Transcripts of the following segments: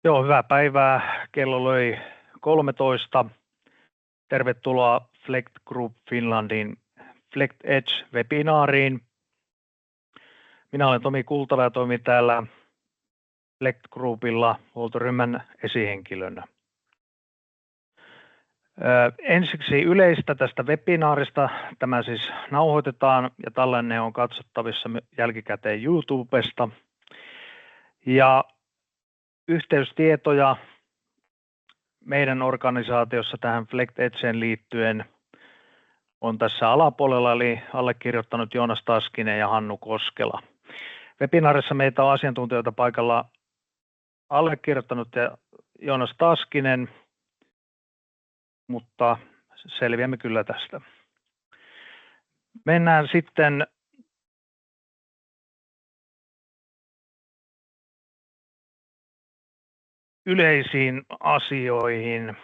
Joo, hyvää päivää. Kello löi 13. Tervetuloa Flect Group Finlandin Flect Edge-webinaariin. Minä olen Tomi Kultala ja toimin täällä Flect Groupilla huoltoryhmän esihenkilönä. Ensiksi yleistä tästä webinaarista. Tämä siis nauhoitetaan ja tallenne on katsottavissa jälkikäteen YouTubesta. Ja yhteystietoja meidän organisaatiossa tähän Flect Edgeen liittyen on tässä alapuolella, eli allekirjoittanut Joonas Taskinen ja Hannu Koskela. Webinaarissa meitä on asiantuntijoita paikalla allekirjoittanut ja Joonas Taskinen, mutta selviämme kyllä tästä. Mennään sitten yleisiin asioihin.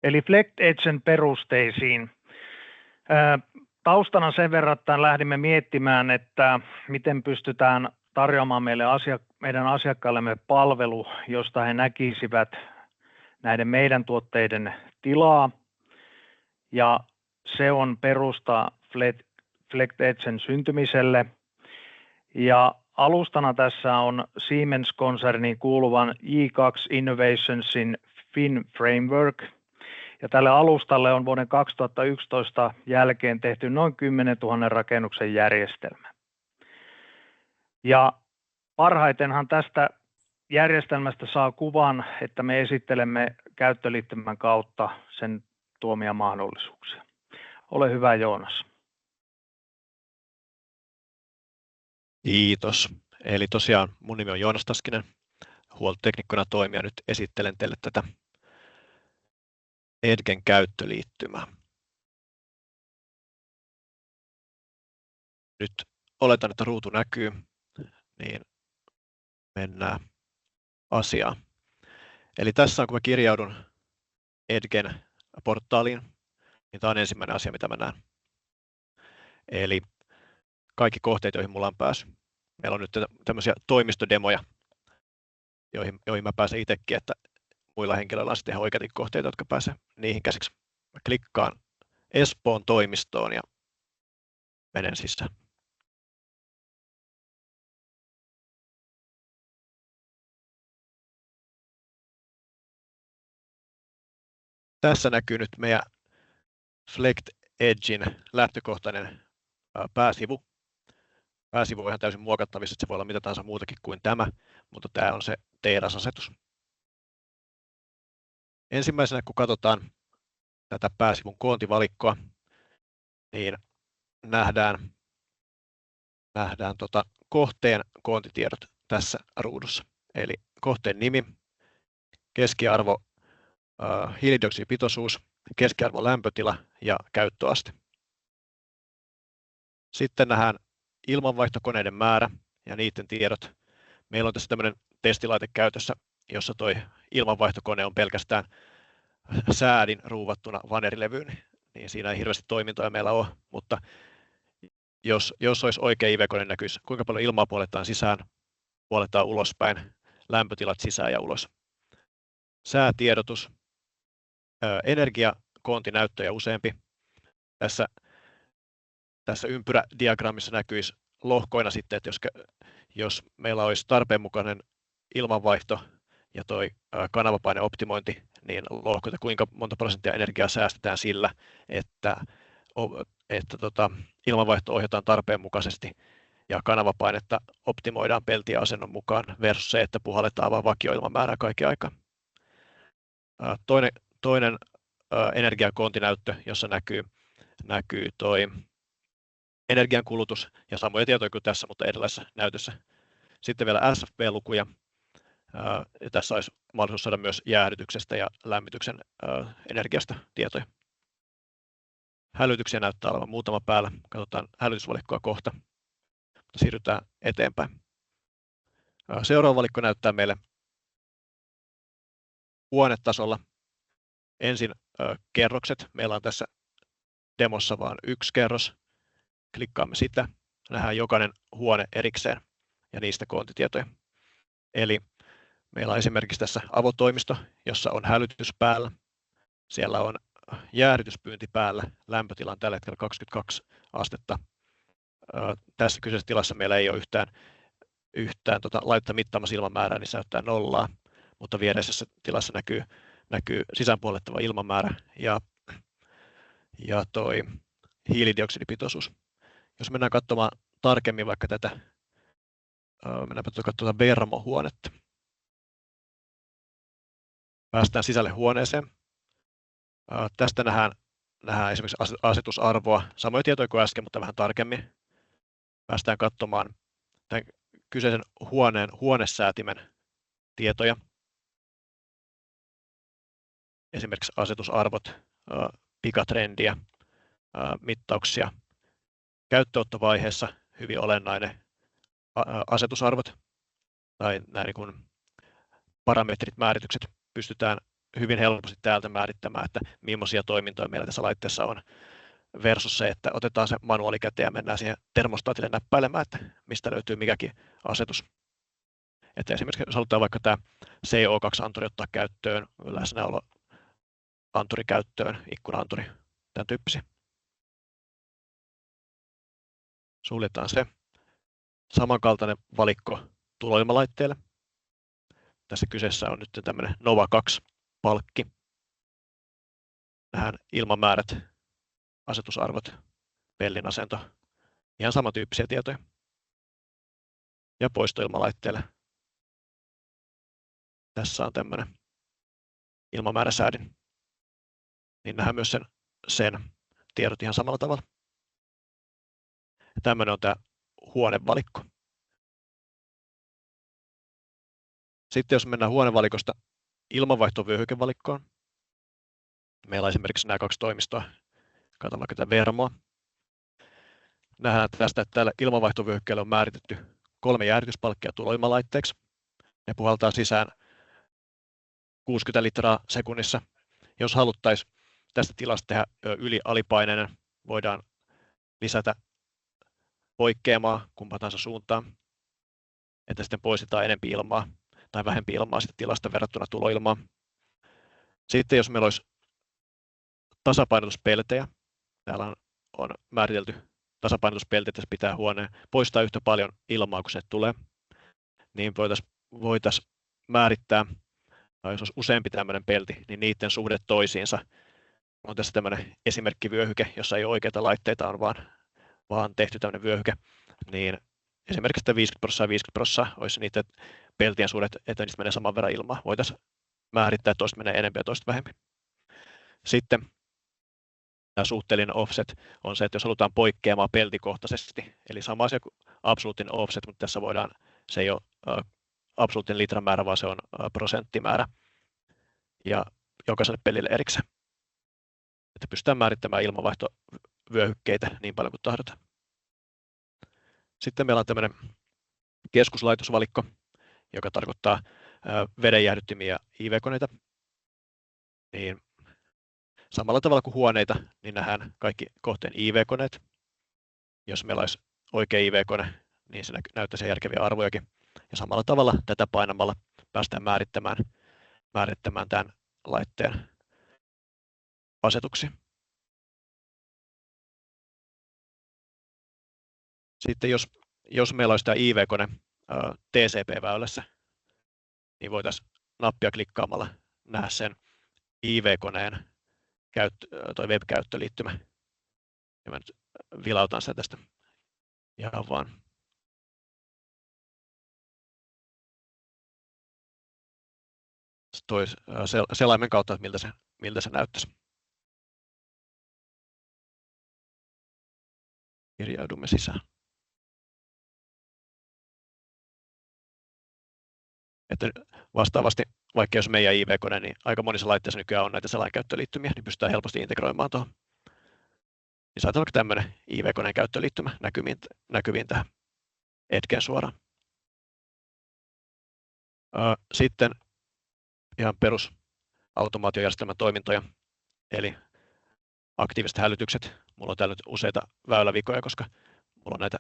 Eli Flect Edgen perusteisiin. Taustana sen verran, että lähdimme miettimään, että miten pystytään tarjoamaan meidän asiakkaillemme palvelu, josta he näkisivät näiden meidän tuotteiden tilaa. Ja se on perusta Flect Edgen syntymiselle. Ja alustana tässä on Siemens-konserniin kuuluvan J2 Innovationsin Fin Framework. Ja tälle alustalle on vuoden 2011 jälkeen tehty noin 10 000 rakennuksen järjestelmä. Ja parhaitenhan tästä järjestelmästä saa kuvan, että me esittelemme käyttöliittymän kautta sen tuomia mahdollisuuksia. Ole hyvä, Joonas. Kiitos. Eli tosiaan mun nimi on Joonas Taskinen, huoltoteknikkona toimija. Nyt esittelen teille tätä Edgen käyttöliittymää. Nyt oletan, että ruutu näkyy, niin mennään asiaan. Eli tässä on, kun mä kirjaudun Edgen portaaliin, niin tämä on ensimmäinen asia, mitä mä näen. Eli kaikki kohteet, joihin mulla on päässyt. Meillä on nyt tämmöisiä toimistodemoja, joihin mä pääsen itsekin, että muilla henkilöillä on sitten ihan oikeita kohteita, jotka pääsee niihin käsiksi. Mä klikkaan Espoon toimistoon ja menen sisään. Tässä näkyy nyt meidän Flect Edgen lähtökohtainen pääsivu. Pääsivu on ihan täysin muokattavissa, että se voi olla mitä tahansa muutakin kuin tämä, mutta tämä on se TERAS-asetus. Ensimmäisenä, kun katsotaan tätä pääsivun koontivalikkoa, niin nähdään kohteen koontitiedot tässä ruudussa. Eli kohteen nimi, keskiarvo, hiilidioksidipitoisuus, keskiarvo lämpötila ja käyttöaste. Sitten nähdään ilmanvaihtokoneiden määrä ja niiden tiedot. Meillä on tässä tämmöinen testilaite käytössä, jossa tuo ilmanvaihtokone on pelkästään säädin ruuvattuna vanerilevyyn, niin siinä ei hirveästi toimintoja meillä ole, mutta jos olisi oikea IV-kone, näkyisi kuinka paljon ilmaa puoletaan sisään, puoletaan ulospäin, lämpötilat sisään ja ulos. Säätiedotus, energiakoontinäyttö ja useampi. Tässä ympyrädiagrammissa näkyisi lohkoina sitten, että jos meillä olisi tarpeenmukainen ilmanvaihto ja tuo kanavapaineoptimointi, niin lohkota kuinka monta prosenttia energiaa säästetään sillä, että ilmanvaihto ohjataan tarpeenmukaisesti ja kanavapainetta optimoidaan pelti- ja asennon mukaan versus se, että puhalletaan vain vakioilmamäärää kaiken aikaa. Toinen energiakoontinäyttö, jossa näkyy toi energiankulutus ja samoja tietoja kuin tässä, mutta erilaisessa näytössä. Sitten vielä SFP-lukuja. Ja tässä olisi mahdollisuus saada myös jäähdytyksestä ja lämmityksen energiasta tietoja. Hälytyksiä näyttää olevan muutama päällä. Katsotaan hälytysvalikkoa kohta, mutta siirrytään eteenpäin. Seuraava valikko näyttää meille huonetasolla ensin kerrokset. Meillä on tässä demossa vain yksi kerros. Klikkaamme sitä. Nähdään jokainen huone erikseen ja niistä koontitietoja. Eli meillä on esimerkiksi tässä avotoimisto, jossa on hälytys päällä. Siellä on jäähdytyspyynti päällä. Lämpötila on tällä hetkellä 22 astetta. Tässä kyseisessä tilassa meillä ei ole yhtään laitetta mittaamassa ilmamäärää, niin se näyttää nollaa, mutta viereisessä tilassa näkyy sisäänpuollettava ilmamäärä ja toi hiilidioksidipitoisuus. Jos mennään katsomaan tarkemmin vaikka tätä, mennäänpä katsomaan Vermo-huonetta. Päästään sisälle huoneeseen. Tästä nähdään esimerkiksi asetusarvoa, samoja tietoja kuin äsken, mutta vähän tarkemmin. Päästään katsomaan tämän kyseisen huonesäätimen tietoja. Esimerkiksi asetusarvot, pikatrendiä, mittauksia. Käyttöönottovaiheessa hyvin olennainen asetusarvot tai nämä niin kuin parametrit, määritykset pystytään hyvin helposti täältä määrittämään, että millaisia toimintoja meillä tässä laitteessa on versus se, että otetaan se manuaali käteen ja mennään siihen termostaatille näppäilemään, että mistä löytyy mikäkin asetus. Että esimerkiksi jos halutaan vaikka tämä CO2-anturi ottaa käyttöön, läsnäolo anturi käyttöön, ikkuna-anturi, tämän tyyppisiä. Suljetaan se. Samankaltainen valikko tuloilmalaitteelle. Tässä kyseessä on nyt tämmöinen Nova 2-palkki. Nähdään ilmamäärät, asetusarvot, pellin asento, ihan samantyyppisiä tietoja. Ja poistoilmalaitteelle. Tässä on tämmöinen ilmamääräsäädin. Niin nähdään myös sen tiedot ihan samalla tavalla. Ja tämmöinen on tämä huonevalikko. Sitten jos mennään huonevalikosta ilmanvaihtovyöhykevalikkoon. Meillä on esimerkiksi nämä 2 toimistoa. Katsotaan vaikka tätä Vermoa. Nähdään tästä, että tällä ilmanvaihtovyöhykkeellä on määritetty 3 jäähdytyspalkkia tuloilmalaitteeksi. Ne puhaltaa sisään 60 litraa sekunnissa. Jos haluttaisiin tästä tilasta tehdä yli-alipaineinen, voidaan lisätä poikkeamaa kumpaan tahansa suuntaan, että sitten poistetaan enemmän ilmaa tai vähempi ilmaa sitten tilasta verrattuna tuloilmaan. Sitten jos meillä olisi tasapainotuspeltejä, täällä on määritelty tasapainotuspelteet, että pitää huoneen poistaa yhtä paljon ilmaa kuin se tulee, niin voitaisiin määrittää, tai jos olisi useampi tämmöinen pelti, niin niiden suhde toisiinsa. On tässä tämmöinen esimerkkivyöhyke, jossa ei ole oikeita laitteita, on vaan tehty tämmöinen vyöhyke, niin esimerkiksi 50% olisi niiden peltien suhdet, että niistä menee saman verran ilmaa. Voitaisiin määrittää, että toista menee enemmän ja toista vähemmän. Sitten tämä suhteellinen offset on se, että jos halutaan poikkeamaa peltikohtaisesti, eli sama asia kuin absoluuttinen offset, mutta tässä se ei ole absoluuttinen litran määrä, vaan se on prosenttimäärä ja jokaiselle pelille erikseen. Että pystytään määrittämään ilmanvaihtovyöhykkeitä niin paljon kuin tahdotaan. Sitten meillä on tämmöinen keskuslaitosvalikko, joka tarkoittaa vedenjäähdyttimiä ja IV-koneita. Niin samalla tavalla kuin huoneita, niin nähdään kaikki kohteen IV-koneet. Jos meillä olisi oikea IV-kone, niin se näyttäisi järkeviä arvojakin. Ja samalla tavalla tätä painamalla päästään määrittämään tämän laitteen asetuksia. Sitten jos meillä olisi tämä IV-kone TCP-väylässä, niin voitaisiin nappia klikkaamalla nähdä sen IV-koneen web-käyttöliittymä. Ja mä nyt vilautan sen tästä ihan vaan. Selaimen kautta, että miltä se näyttäisi. Kirjaudumme sisään. Että vastaavasti, vaikka jos meidän IV-kone, niin aika monissa laitteissa nykyään on näitä selainkäyttöliittymiä, niin pystytään helposti integroimaan tuohon. Niin saattaa vaikka tämmöinen IV-koneen käyttöliittymä näkyviin tähän Edgeen suoraan. Sitten ihan perus automaatiojärjestelmän toimintoja, eli aktiiviset hälytykset. Mulla on täällä nyt useita väylävikoja, koska mulla on näitä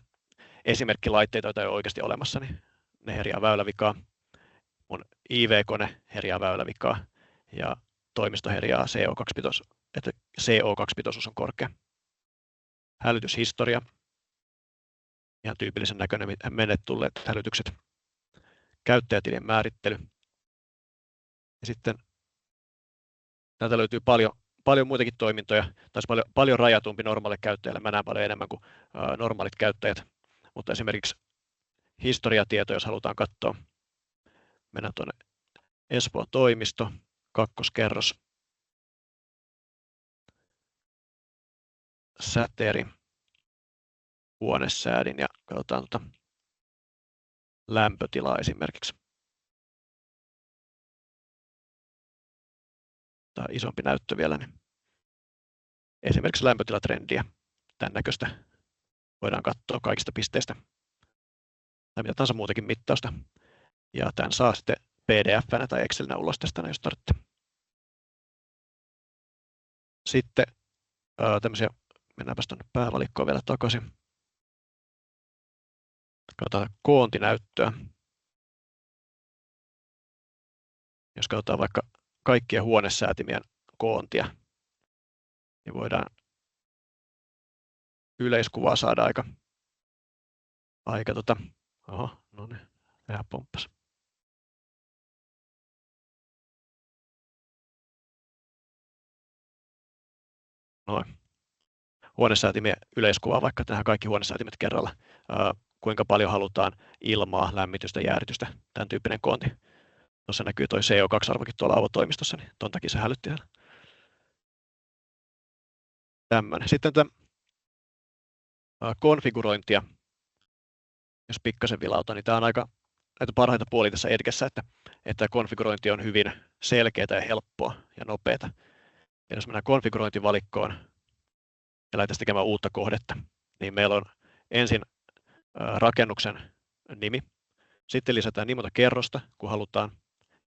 esimerkkilaitteita, joita ei ole oikeasti olemassa, niin ne herjää väylävikaa. mun IV-kone herjaa väylävikaa ja toimisto herjaa että CO2-pitoisuus on korkea. Hälytyshistoria, ihan tyypillisen näköinen menneet tulleet hälytykset. Käyttäjätilien määrittely. Ja sitten täältä löytyy paljon muitakin toimintoja, taisi paljon rajatumpi normaalille käyttäjälle. Mä näen paljon enemmän kuin normaalit käyttäjät, mutta esimerkiksi historiatietoja, jos halutaan katsoa. Mennään tuonne Espoon toimisto, kakkoskerros, säteeri, huonesäädin ja katsotaan lämpötilaa esimerkiksi. Tämä on isompi näyttö vielä. Niin esimerkiksi lämpötilatrendiä, tämän näköistä voidaan katsoa kaikista pisteistä tai mitä tahansa muutakin mittausta. Ja tämän saa sitten PDF-nä tai Excelinä ulos tästä, jos tarvitsette. Sitten tämmöisiä, mennäänpäs tuonne päävalikkoon vielä takaisin. Katsotaan koontinäyttöä. Jos katsotaan vaikka kaikkien huonesäätimien koontia, niin voidaan yleiskuvaa saada no niin, vähän pomppas. Noin. Huonesäätimien yleiskuvaa, vaikka tähän kaikki huonesäätimet kerralla. Kuinka paljon halutaan ilmaa, lämmitystä, jäähdytystä, tämän tyyppinen koonti. Tuossa näkyy tuo CO2-arvokin tuolla avotoimistossa, niin tuon takia se hälytti siellä. Tämmöinen. Sitten konfigurointia, jos pikkasen vilauta, niin tämä on aika näitä parhaita puolia tässä Edgessä, että konfigurointi on hyvin selkeää ja helppoa ja nopeata. Ja jos mennään konfigurointivalikkoon ja lähdetään tekemään uutta kohdetta, niin meillä on ensin rakennuksen nimi, sitten lisätään niin monta kerrosta, kun halutaan,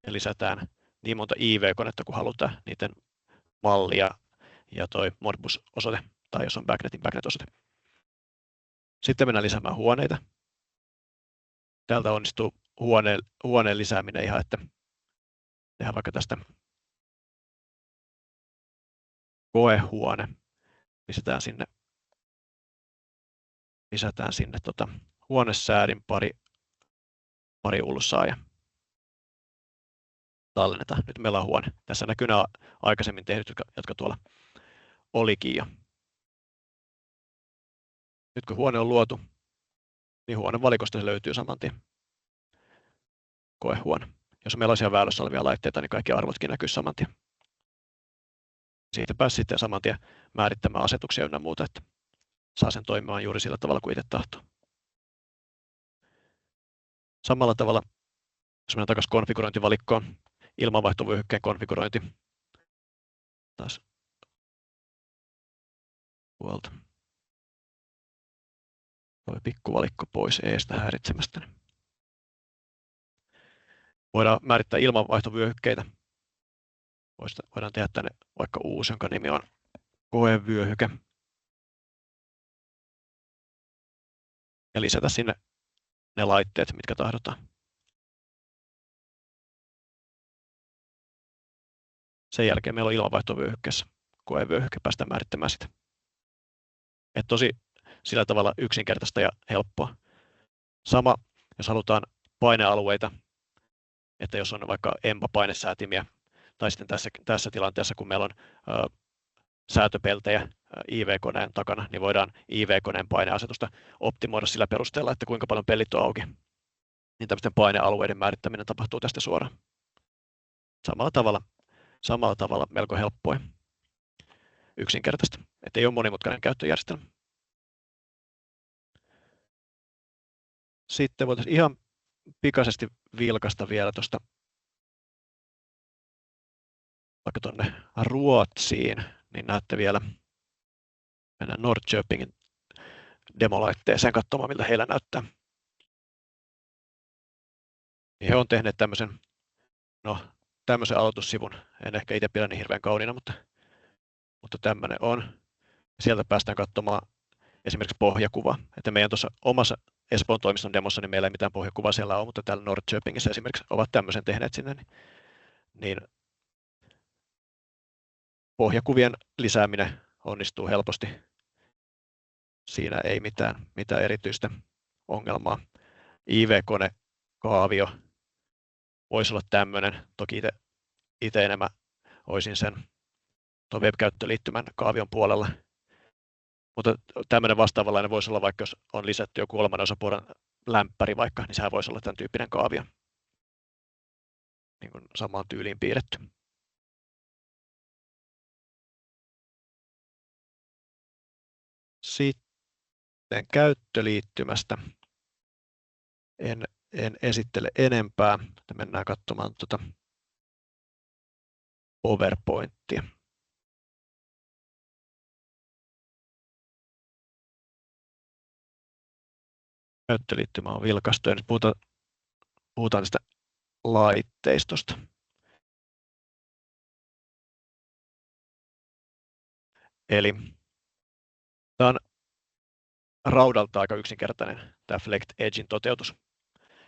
ja lisätään niin monta IV-konetta, kun halutaan, niiden mallia ja toi Modbus-osoite, tai jos on Backnetin Backnet-osoite. Sitten mennään lisäämään huoneita. Täältä onnistuu huoneen lisääminen ihan, että tehdään vaikka tästä koehuone. Lisätään sinne huonesäädin pari ulsaa ja tallennetaan. Nyt meillä on huone. Tässä näkyy nämä aikaisemmin tehdyt, jotka tuolla olikin jo. Nyt kun huone on luotu, niin huonevalikosta se löytyy saman tien. Koehuone. Jos meillä olisi väylässä olevia laitteita, niin kaikki arvotkin näkyy saman tien. Siitä pääsi sitten saman tien määrittämään asetuksia ynnä muuta, että saa sen toimimaan juuri sillä tavalla kuin itse tahtoo. Samalla tavalla, jos mennään takaisin konfigurointivalikkoon, ilmanvaihtovyöhykkeen konfigurointi. Taas tuolta. Tuo pikkuvalikko pois eestä häiritsemästä. Voidaan määrittää ilmanvaihtovyöhykkeitä. Voidaan tehdä tänne vaikka uusi, jonka nimi on koevyöhyke. Ja lisätä sinne ne laitteet, mitkä tahdotaan. Sen jälkeen meillä on ilmanvaihtovyöhykkeessä koevyöhyke, päästään määrittämään sitä. Et tosi sillä tavalla yksinkertaista ja helppoa. Sama, jos halutaan painealueita, että jos on vaikka EMPA-painesäätimiä, tai sitten tässä tilanteessa, kun meillä on säätöpeltejä IV-koneen takana, niin voidaan IV-koneen paineasetusta optimoida sillä perusteella, että kuinka paljon pellit on auki. Niin tämmöisten painealueiden määrittäminen tapahtuu tästä suoraan. Samalla tavalla melko helppoa, yksinkertaista, että ei ole monimutkainen käyttöjärjestelmä. Sitten voitaisiin ihan pikaisesti vilkaista vielä tuosta vaikka tuonne Ruotsiin, niin näette vielä, mennään Norrköpingin demolaitteeseen katsomaan, miltä heillä näyttää. Niin he on tehneet tämmöisen aloitussivun. En ehkä itse pidä niin hirveän kauniina, mutta tämmöinen on. Sieltä päästään katsomaan esimerkiksi pohjakuvaa. Että meidän tuossa omassa Espoon toimiston demossa, niin meillä ei mitään pohjakuvaa siellä ole, mutta täällä Norrköpingissä esimerkiksi ovat tämmöisen tehneet sinne, niin pohjakuvien lisääminen onnistuu helposti. Siinä ei mitään erityistä ongelmaa. IV-konekaavio voisi olla tämmöinen. Toki itse enemmän olisin sen tuon web-käyttöliittymän kaavion puolella. Mutta tämmöinen vastaavanlainen voisi olla, vaikka jos on lisätty joku kolmannen osapuolen lämpäri vaikka, niin sehän voisi olla tämän tyyppinen kaavio. Niin kuin samaan tyyliin piirretty. Sitten käyttöliittymästä en esittele enempää. Mennään katsomaan tuota PowerPointia. Käyttöliittymä on vilkaistu ja nyt puhutaan tästä laitteistosta. Eli tämä on raudalta aika yksinkertainen tämä Flex Edgein toteutus.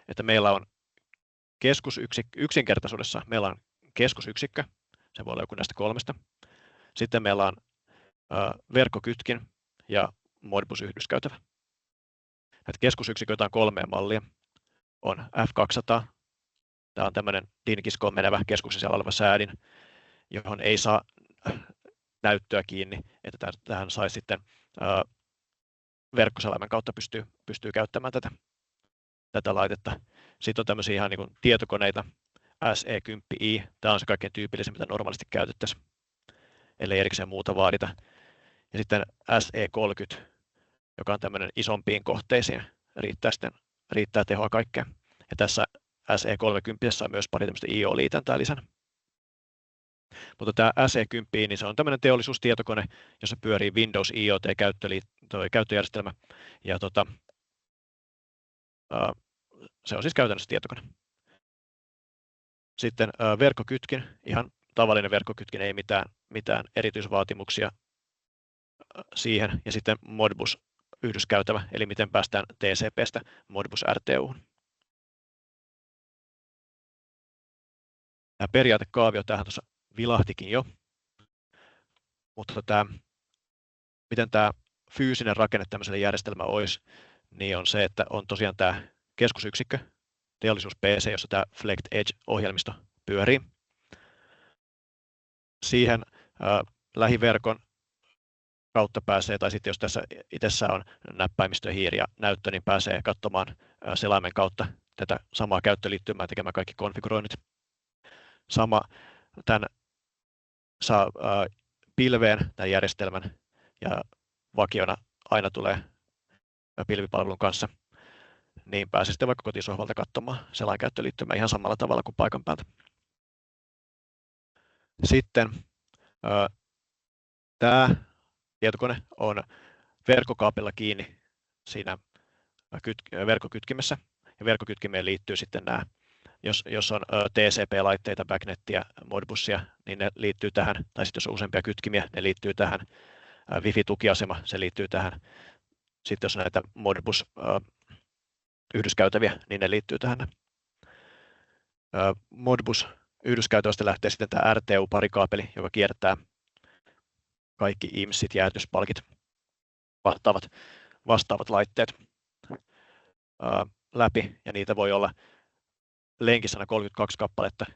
Että meillä on yksinkertaisuudessa meillä on keskusyksikkö, se voi olla joku näistä kolmesta. Sitten meillä on verkkokytkin ja Modbus-yhdyskäytävä. Näitä keskusyksiköitä on 3 mallia. On F200, tämä on tämmöinen DIN-kiskoon menevä keskuksen siellä oleva säädin, johon ei saa näyttöä kiinni, että tähän saisi sitten verkkoselaimen kautta pystyy käyttämään tätä laitetta. Sitten on tämmöisiä ihan niin kuin tietokoneita, SE10i, tämä on se kaikkein tyypillisin, mitä normaalisti käytettäisiin, ellei erikseen muuta vaadita. Ja sitten SE30, joka on tämmöinen isompiin kohteisiin, riittää tehoa kaikkea. Ja tässä SE30 on myös pari tämmöistä IO-liitäntää lisänä. Mutta tämä SE10, niin se on tämmöinen teollisuustietokone, jossa pyörii Windows IoT-käyttöjärjestelmä. Ja se on siis käytännössä tietokone. Sitten verkkokytkin, ihan tavallinen verkkokytkin, ei mitään erityisvaatimuksia siihen. Ja sitten Modbus-yhdyskäytävä, eli miten päästään TCP:stä Modbus RTU:hun. Tämä periaatekaavio tähän tuossa vilahtikin jo, mutta miten tämä fyysinen rakenne tämmöiselle järjestelmälle olisi, niin on se, että on tosiaan tämä keskusyksikkö, teollisuus PC, jossa tämä Flex Edge-ohjelmisto pyörii. Siihen lähiverkon kautta pääsee, tai sitten jos tässä itsessä on näppäimistö, hiiri ja näyttö, niin pääsee katsomaan selaimen kautta tätä samaa käyttöliittymää tekemään kaikki konfiguroinnit. Sama tämän saa pilveen tämän järjestelmän ja vakiona aina tulee pilvipalvelun kanssa, niin pääsee sitten vaikka kotisohvalta katsomaan selainkäyttöliittymää ihan samalla tavalla kuin paikan päältä. Sitten tämä tietokone on verkkokaapilla kiinni siinä verkkokytkimessä, ja verkkokytkimeen liittyy sitten nämä, jos on TCP-laitteita, backnettiä, Modbusia, niin ne liittyy tähän, tai sitten jos on useampia kytkimiä, ne liittyy tähän. Wifi-tukiasema, se liittyy tähän. Sitten jos on näitä Modbus-yhdyskäytäviä, niin ne liittyy tähän. Modbus-yhdyskäytävästä lähtee sitten tämä RTU-parikaapeli, joka kiertää kaikki IMSit, jäätyspalkit, vastaavat laitteet läpi, ja niitä voi olla lenkissä 32 kappaletta.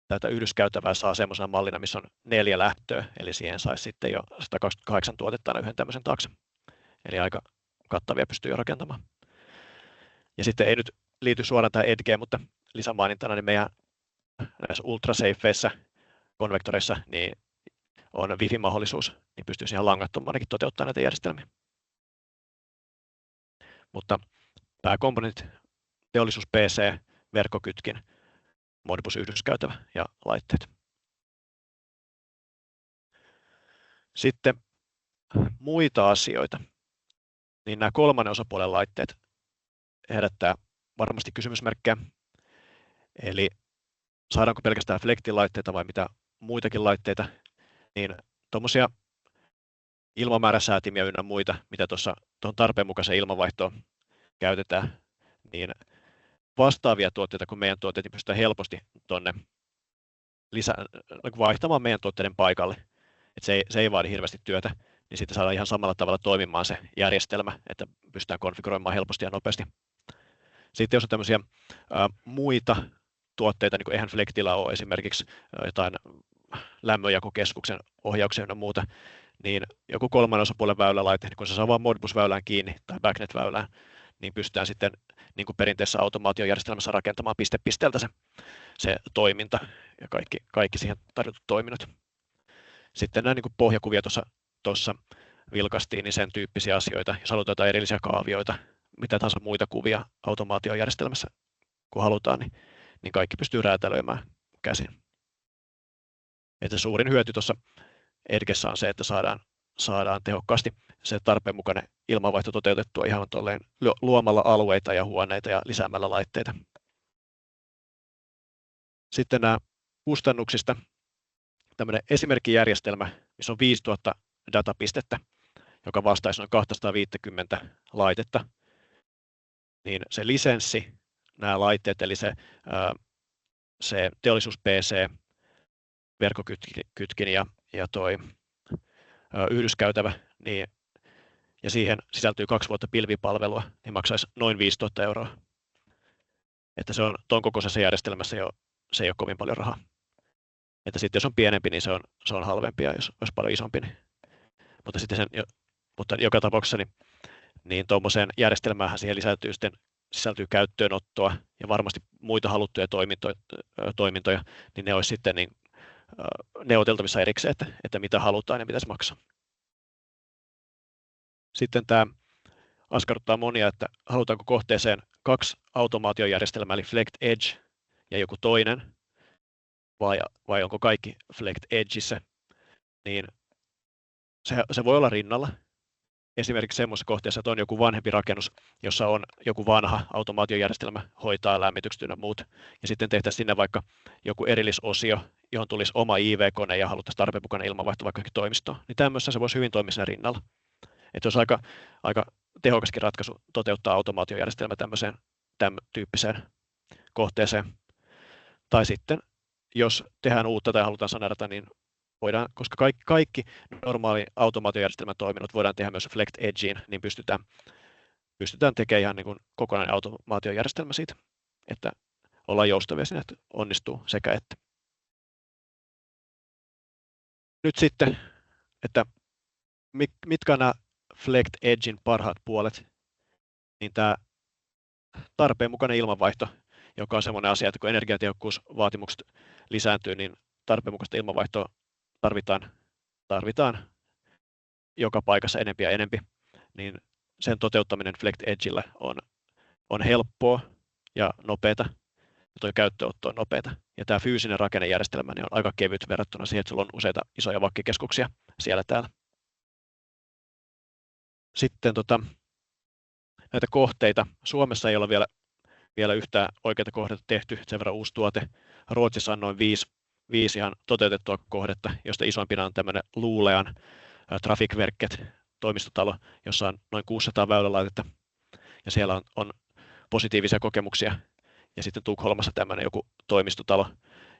Tätä yhdyskäytävää saa semmoisena mallina, missä on 4 lähtöä, eli siihen saisi sitten jo 128 tuotetta aina yhden tämmöisen taakse. Eli aika kattavia pystyy jo rakentamaan. Ja sitten ei nyt liity suoraan tähän Edgeen, mutta lisämainintana, niin meidän näissä ultrasafeissä konvektoreissa niin on Wi-Fi-mahdollisuus, niin pystyisi ihan langattomanakin toteuttamaan näitä järjestelmiä. Mutta pääkomponentit, teollisuus PC, verkkokytkin, Modbus-yhdyskäytävä ja laitteet. Sitten muita asioita. Niin nämä kolmannen osapuolen laitteet herättää varmasti kysymysmerkkejä. Eli saadaanko pelkästään Flexin laitteita vai mitä muitakin laitteita. Niin tuommoisia ilmamääräsäätimiä ynnä muita, mitä tuossa tuohon tarpeenmukaiseen ilmanvaihtoon käytetään, niin vastaavia tuotteita kuin meidän tuotteet niin pystytään helposti tuonne vaihtamaan meidän tuotteiden paikalle. Se ei vaadi hirveästi työtä, niin sitten saadaan ihan samalla tavalla toimimaan se järjestelmä, että pystytään konfiguroimaan helposti ja nopeasti. Sitten jos on tämmöisiä muita tuotteita, niin kuin eihän Flectillä ole esimerkiksi jotain lämmönjakokeskuksen ohjauksia ja muuta, niin joku kolmannen osapuolen väylälaite, niin kun se saa vaan Modbus-väylään kiinni tai Backnet-väylään, niin pystytään sitten niin kuin perinteisessä automaatiojärjestelmässä rakentamaan piste pisteeltä se toiminta ja kaikki siihen tarjotut toiminnot. Sitten nämä niin kuin pohjakuvia tuossa vilkastiin, niin sen tyyppisiä asioita, jos halutaan jotain erillisiä kaavioita, mitä tahansa muita kuvia automaatiojärjestelmässä, kun halutaan, niin kaikki pystyy räätälöimään käsin. Että suurin hyöty tuossa Edgessä on se, että saadaan tehokkaasti se tarpeen mukainen ilmanvaihto toteutettua ihan luomalla alueita ja huoneita ja lisäämällä laitteita. Sitten nämä kustannuksista. Tämmöinen esimerkkijärjestelmä, missä on 5000 datapistettä, joka vastaisi noin 250 laitetta, niin se lisenssi, nämä laitteet, eli se teollisuus-PC, verkkokytkin ja toi yhdyskäytävä, niin, ja siihen sisältyy 2 vuotta pilvipalvelua, niin maksaisi noin 5000 €. Että se on tuon kokoisessa järjestelmässä se ei ole kovin paljon rahaa. Että sitten jos on pienempi, niin se on halvempi, ja jos olisi paljon isompi, niin. Mutta joka tapauksessa niin tuommoiseen järjestelmään siihen sisältyy käyttöönottoa ja varmasti muita haluttuja toimintoja, niin ne olisi sitten niin neuvoteltavissa erikseen, että mitä halutaan ja mitä se maksaa. Sitten tämä askarruttaa monia, että halutaanko kohteeseen 2 automaatiojärjestelmää, eli Flect Edge ja joku toinen, vai onko kaikki Flect Edgeissä, niin se voi olla rinnalla. Esimerkiksi semmoisessa kohteessa, että on joku vanhempi rakennus, jossa on joku vanha automaatiojärjestelmä, hoitaa lämmitykset ynnä muut, ja sitten tehtäisiin sinne vaikka joku erillisosio, johon tulisi oma IV-kone ja haluttaisiin tarpeen mukainen ilmanvaihto vaikka toimistoon, niin tämmöisessä se voisi hyvin toimia siinä rinnalla. Että olisi aika tehokaskin ratkaisu toteuttaa automaatiojärjestelmä tämän tyyppiseen kohteeseen. Tai sitten, jos tehdään uutta tai halutaan saneerata, niin voidaan, koska kaikki normaali automaatiojärjestelmän toiminnot voidaan tehdä myös Flect Edgeen, niin pystytään tekemään ihan niin kuin kokonainen automaatiojärjestelmä siitä, että ollaan joustavia siinä, että onnistuu sekä että. Nyt sitten, että mitkä on nämä Flect Edgen parhaat puolet, niin tämä tarpeen mukainen ilmanvaihto, joka on sellainen asia, että kun energiatehokkuusvaatimukset lisääntyy, niin tarpeen mukaista ilmanvaihtoa tarvitaan joka paikassa enempi ja enempi, niin sen toteuttaminen Flect Edgellä on helppoa ja nopeata, ja tuo käyttöönotto on nopeata. Ja tämä fyysinen rakennejärjestelmä niin on aika kevyt verrattuna siihen, että sulla on useita isoja vakkikeskuksia siellä täällä. Sitten näitä kohteita. Suomessa ei ole vielä yhtään oikeita kohdetta tehty, sen verran uusi tuote. Ruotsissa on noin 5 ihan toteutettua kohdetta, josta isoimpina on tämmöinen Lulean Trafikverket toimistotalo, jossa on noin 600 väylälaitetta, ja siellä on positiivisia kokemuksia. Ja sitten Tukholmassa tämmöinen joku toimistotalo,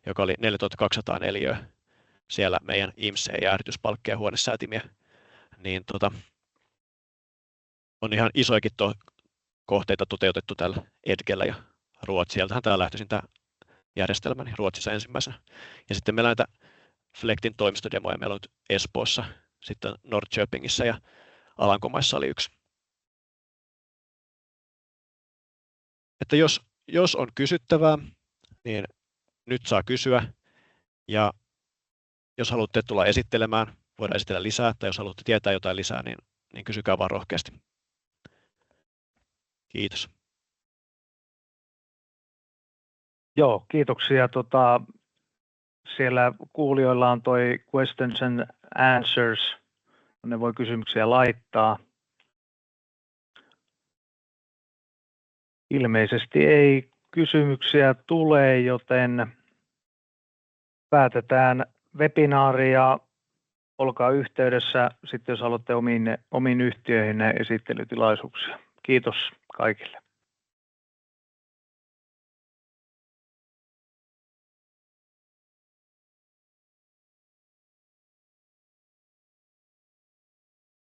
joka oli 4200 neliöä. Siellä meidän IMSE- ja äärityspalkkeja ja huonesäätimiä. Niin on ihan isoikin kohteita toteutettu tällä Edgellä ja Ruotsieltahan tämä lähtöisin tämä järjestelmä, niin Ruotsissa ensimmäisenä. Ja sitten meillä näitä Flectin toimistodemoja meillä on nyt Espoossa, sitten Norrköpingissä ja Alankomaissa oli 1. Että jos on kysyttävää, niin nyt saa kysyä, ja jos haluatte tulla esittelemään, voidaan esitellä lisää, tai jos haluatte tietää jotain lisää, niin kysykää vaan rohkeasti. Kiitos. Joo, kiitoksia. Siellä kuulijoilla on toi questions and answers. Ne voi kysymyksiä laittaa. Ilmeisesti ei kysymyksiä tule, joten päätetään webinaaria olkaa yhteydessä sitten, jos haluatte omiin yhtiöihin esittelytilaisuuksia. Kiitos kaikille.